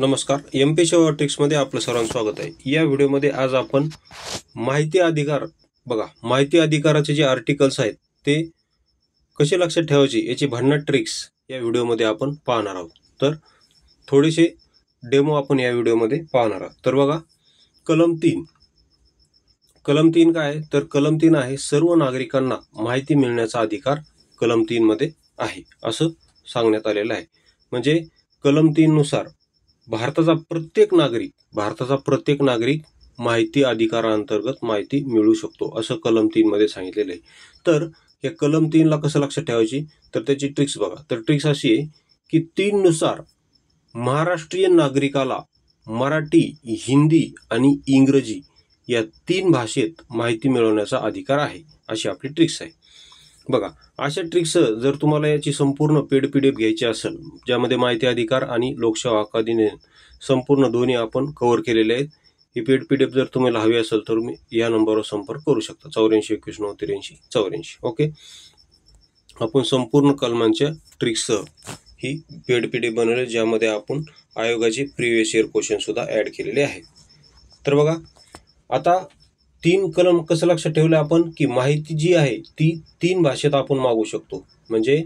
नमस्कार, MP सेवा ट्रिक्समध्ये आपलं सर्वांचं स्वागत आहे। या व्हिडिओमध्ये आज आपण माहिती अधिकार माहिती अधिकाराचे जे आर्टिकल्स आहेत ते कसे लक्षात ठेवायचे याची भन्नाट ट्रिक्स या व्हिडिओमध्ये आपण पाहणार आहोत। तर थोडेसे डेमो आपण या व्हिडिओमध्ये पाहणार आहोत। तर बघा, कलम 3 काय आहे? तर कलम 3 आहे सर्व नागरिकांना माहिती मिळण्याचा अधिकार कलम 3 मध्ये आहे असं सांगण्यात आलेलं आहे। म्हणजे कलम 3 नुसार भारताचा प्रत्येक नागरिक माहिती अधिकारांतर्गत माहिती मिळू शकतो असं कलम 3 मध्ये सांगितलेलं आहे। तर या कलम 3 ला कसं लक्षात ठेवायची, तर त्याची ट्रिक्स बघा। तर ट्रिक्स अशी आहे की 3 नुसार महाराष्ट्रीयन नागरिकाला मराठी, हिंदी आणि इंग्रजी या 3 भाषेत माहिती मिळवण्याचा अधिकार आहे, अशी आपली ट्रिक्स आहे। बघा, अशा ट्रिक्स जर तुम्हाला याची संपूर्ण पेड PDF घ्यायची असेल, ज्यामध्ये माहिती अधिकार आणि लोकसेवा हक्क अधिनियम संपूर्ण दोन्ही आपण कव्हर केलेले आहेत, ही पेड PDF जर तुम्हाला हवी असेल तर तुम्ही या नंबरवर संपर्क करू शकता, 8421938484। ओके, आपण संपूर्ण कलमांच्या ट्रिक्स ही पेड PDF बनवले, ज्यामध्ये आपण आयोगाचे प्रिव्हियस इयर क्वेश्चन सुद्धा ऍड केलेले आहेत। तर बघा, आता 3 कलम कसं लक्षात ठेवलं आपण की माहिती जी आहे ती 3 भाषेत आपण मागू शकतो। म्हणजे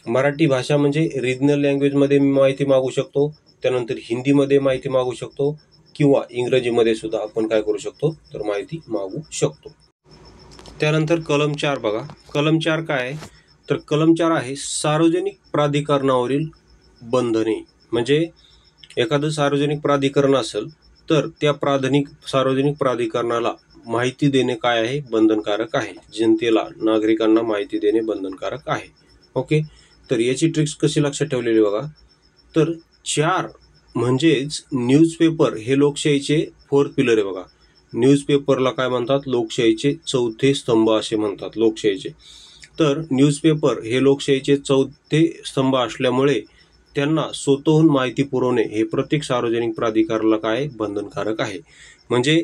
मराठी भाषा म्हणजे रिजनल लँग्वेजमध्ये माहिती मागू शकतो, त्यानंतर हिंदीमध्ये माहिती मागू शकतो किंवा इंग्रजीमध्ये सुद्धा आपण काय करू शकतो, तर माहिती मागू शकतो। त्यानंतर कलम 4 बघा, कलम 4 काय आहे? तर कलम 4 आहे सार्वजनिक प्राधिकरणावरील बंधने। म्हणजे एखादं सार्वजनिक प्राधिकरण असेल तर त्या सार्वजनिक प्राधिकरणाला माहिती देणे काय आहे, बंधनकारक आहे। जनतेला, नागरिकांना माहिती देणे बंधनकारक आहे। ओके, तर याची ट्रिक्स कशी लक्षात ठेवलेली बघा। तर 4 म्हणजेच न्यूजपेपर हे लोकशाहीचे 4th पिलर आहे। बघा, न्यूजपेपरला काय म्हणतात? लोकशाहीचे 4थे स्तंभ असे म्हणतात लोकशाहीचे। तर न्यूजपेपर हे लोकशाहीचे 4थे स्तंभ असल्यामुळे त्यांना स्वतःहून माहिती पुरवणे हे प्रत्येक सार्वजनिक प्राधिकरणाला काय बंधनकारक आहे। म्हणजे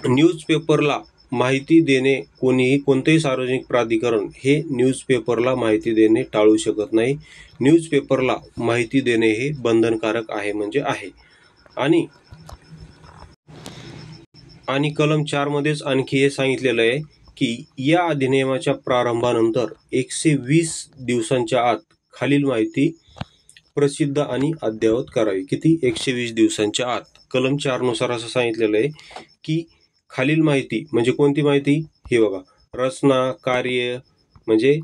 न्यूजपेपरला माहिती देणे कोणतेही सार्वजनिक प्राधिकरण हे न्यूजपेपरला माहिती देणे टाळू शकत नाही। न्यूजपेपरला माहिती देणे हे बंधनकारक आहे म्हणजे आहे। आणि कलम 4 मध्येच आणखी हे सांगितलेलं आहे की या अधिनियमाच्या प्रारंभानंतर 120 दिवसांच्या आत खालील माहिती प्रसिद्ध आणि अद्ययावत करावी। किती? 120 दिवसांच्या आत। कलम 4 नुसार असं सांगितलेलं आहे की खालील माहिती म्हणजे कोणती माहिती? हे बघा, रचना, कार्य म्हणजे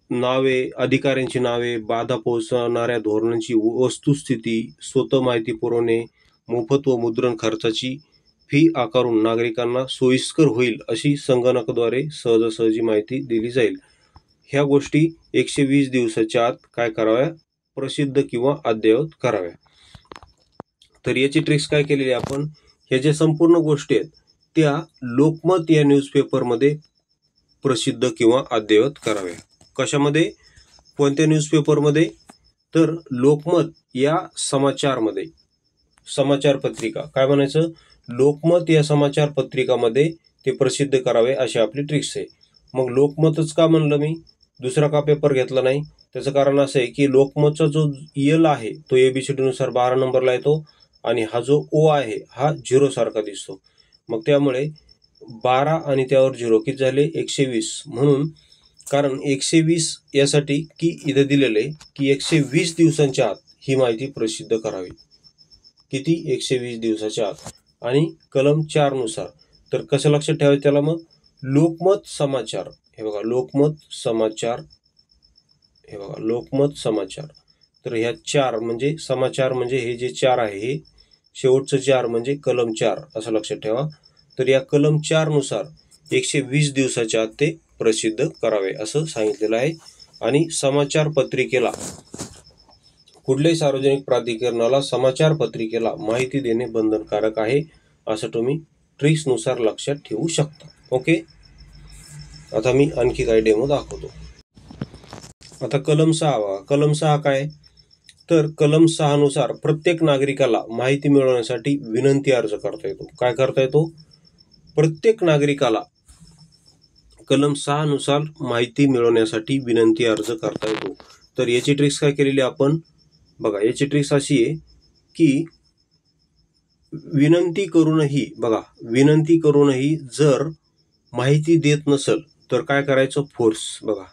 नावे, अधिकाऱ्यांची नावे, बाधा पोहोचवणाऱ्या धोरणांची वस्तुस्थिती, स्वतः माहिती पुरवणे, मोफत व मुद्रण खर्चाची फी आकारून नागरिकांना सोयीस्कर होईल अशी संगणकाद्वारे सहजासहजी माहिती दिली जाईल। ह्या गोष्टी 120 दिवसाच्या आत काय कराव्या? प्रसिद्ध किंवा अद्ययावत कराव्या। तर याची ट्रिक्स काय केलेली आपण? ह्या ज्या संपूर्ण गोष्टी आहेत त्या लोकमत या न्यूजपेपरमध्ये प्रसिद्ध किंवा अद्ययावत कराव्या। कशामध्ये? कोणत्या न्यूजपेपरमध्ये? तर लोकमत या समाचारमध्ये, समाचार पत्रिका काय म्हणायचं? लोकमत या समाचार पत्रिकामध्ये ते प्रसिद्ध करावे अशी आपली ट्रिक्स आहे। मग लोकमतच का म्हणलं मी, दुसरा का पेपर घेतला नाही? त्याचं कारण असं आहे की लोकमतचा जो यल आहे तो ABCD नुसार 12 नंबरला येतो आणि हा जो O आहे हा 0 सारखा दिसतो। मग त्यामुळे 12 आणि त्यावर 0 किती झाले? 120। म्हणून कारण 120 यासाठी की इथं दिलेलं आहे की 120 दिवसांच्या आत ही माहिती प्रसिद्ध करावी। किती? 120 दिवसाच्या आत। आणि कलम 4 नुसार तर कसं लक्षात ठेवायचं त्याला? मग लोकमत समाचार, हे बघा लोकमत समाचार, हे बघा लोकमत समाचार। तर ह्या 4 म्हणजे समाचार म्हणजे हे जे 4 आहे हे शेवटचं 4 म्हणजे कलम 4 असं लक्षात ठेवा। तर या कलम 4 नुसार 120 दिवसाच्या आत ते प्रसिद्ध करावे असं सांगितलेलं आहे। आणि समाचार पत्रिकेला, कुठल्याही सार्वजनिक प्राधिकरणाला समाचार पत्रिकेला माहिती देणे बंधनकारक आहे असं तुम्ही ट्रिक्स नुसार लक्षात ठेवू शकता। ओके, आता मी आणखी काही डेमो दाखवतो। आता कलम 6 कलम 6 काय? तर कलम 6 नुसार प्रत्येक नागरिकाला माहिती मिळवण्यासाठी विनंती अर्ज करता येतो। काय करता येतो? प्रत्येक नागरिकाला कलम 6 नुसार माहिती मिळवण्यासाठी विनंती अर्ज करता येतो। तर याची ट्रिक्स काय केलेली आपण? बघा, याची ट्रिक्स अशी आहे की विनंती करूनही, बघा, विनंती करूनही जर माहिती देत नसेल तर काय करायचं? फोर्स. बघा,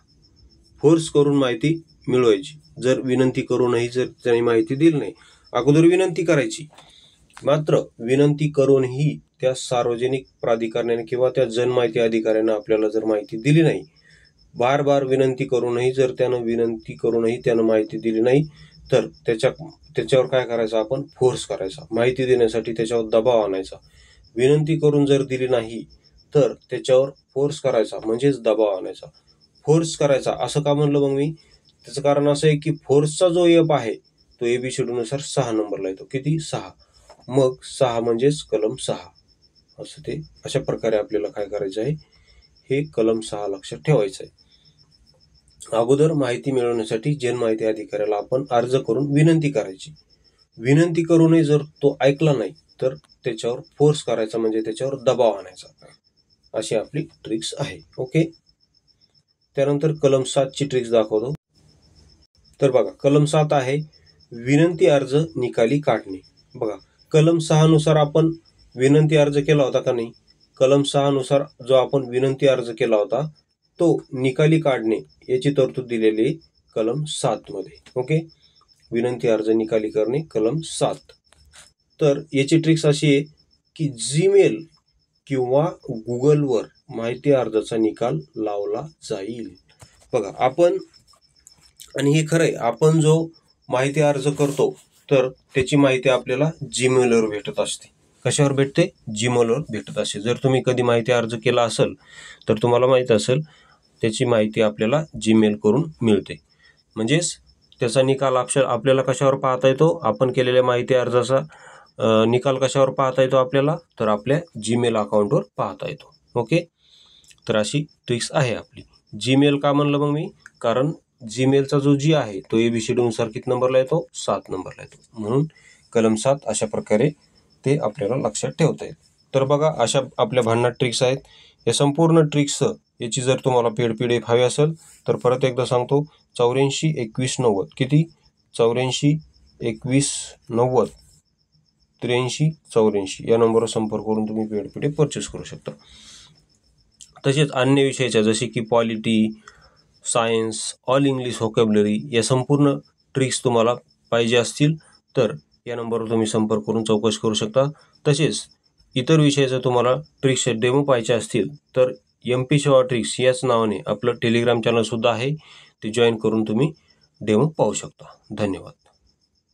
फोर्स करून माहिती मिळवायची. जर विनंती करूनही जर त्यांनी माहिती दिली नाही, अगोदर विनंती करायची, मात्र विनंती करूनही त्या सार्वजनिक प्राधिकरणाने किंवा त्या जनमाहिती अधिकाऱ्याने आपल्याला जर माहिती दिली नाही, बार बार विनंती करूनही जर त्यानं माहिती दिली नाही, तर त्याच्यावर काय करायचं? आपण फोर्स करायचा. माहिती देण्यासाठी त्याच्यावर दबाव आणायचा. विनंती करून जर दिली नाही तर त्याच्यावर फोर्स करायचा, म्हणजेच दबाव आणायचा. फोर्स करायचा असं का म्हणलं मग मी? त्याचं कारण असं आहे की फोर्सचा जो एफ आहे तो एबीसीडीनुसार 6 नंबरला येतो. किती? 6. मग 6 म्हणजेच कलम 6 असं ते. अशा प्रकारे आपल्याला काय करायचं आहे? हे कलम 6 लक्षात ठेवायचं आहे. अगोदर माहिती मिळवण्यासाठी जनमाहिती अधिकाऱ्याला आपण अर्ज करून विनंती करायची. विनंती करूनही जर तो ऐकला नाही तर त्याच्यावर फोर्स करायचा, म्हणजे त्याच्यावर दबाव आणायचा. अशी आपली ट्रिक्स आहे. ओके. त्यानंतर कलम 7 ची ट्रिक्स दाखवतो. तर बघा, कलम 7 आहे विनंती अर्ज निकाली काढणे. बघा, कलम 6 नुसार आपण विनंती अर्ज केला होता का नाही? कलम 6 नुसार जो आपण विनंती अर्ज केला होता तो निकाली काढणे याची तरतूद दिलेली कलम 7 मध्ये. ओके. विनंती अर्ज निकाली करणे, कलम 7. तर याची ट्रिक्स अशी आहे की जीमेल किंवा गुगलवर माहिती अर्जाचा निकाल लावला जाईल. बघा, आपण, आणि हे खरंय, आपण जो माहिती अर्ज करतो तर त्याची माहिती आपल्याला जीमेलवर भेटत असते. कशावर भेटते? जीमेलवर भेटत असते. जर तुम्ही कधी माहिती अर्ज केला असेल तर तुम्हाला माहित असेल त्याची माहिती आपल्याला जीमेल करून मिळते. म्हणजेच त्याचा निकाल आपल्याला कशावर पाहता येतो? आपण केलेल्या माहिती अर्जाचा निकाल कशावर पाहता येतो आपल्याला? तर आपल्या जीमेल अकाउंटवर पाहता येतो. ओके. तर अशी ट्रिक्स आहे आपली. जीमेल का म्हणलं मग मी? कारण जीमेलचा जो जी आहे तो एबीसीडीनुसार किती नंबरला येतो? 7 नंबरला येतो. म्हणून कलम 7 अशा प्रकारे ते आपल्याला लक्षात ठेवता येईल. तर बघा, अशा आपल्या भन्नाट ट्रिक्स आहेत. या संपूर्ण ट्रिक्स याची जर तुम्हाला पेड PDF हवी असेल तर परत एकदा सांगतो, 84 21 90. किती? 84 21 90 83 84 या नंबरवर संपर्क करून तुम्ही पेड PDF परचेस करू शकता. तसेच अन्य विषयाच्या जसे की polity, science, all English vocabulary या संपूर्ण ट्रिक्स तुम्हाला पाहिजे असतील तर या नंबरवर तुम्ही संपर्क करून चौकशी करू शकता. तसेच इतर विषयाचं तुम्हाला ट्रिक्स डेमो पाहिजे असतील तर MP सेवा ट्रिक्स याच नावाने आपलं टेलिग्राम चॅनल सुद्धा आहे. ते जॉईन करून तुम्ही डेमो पाहू शकता. धन्यवाद.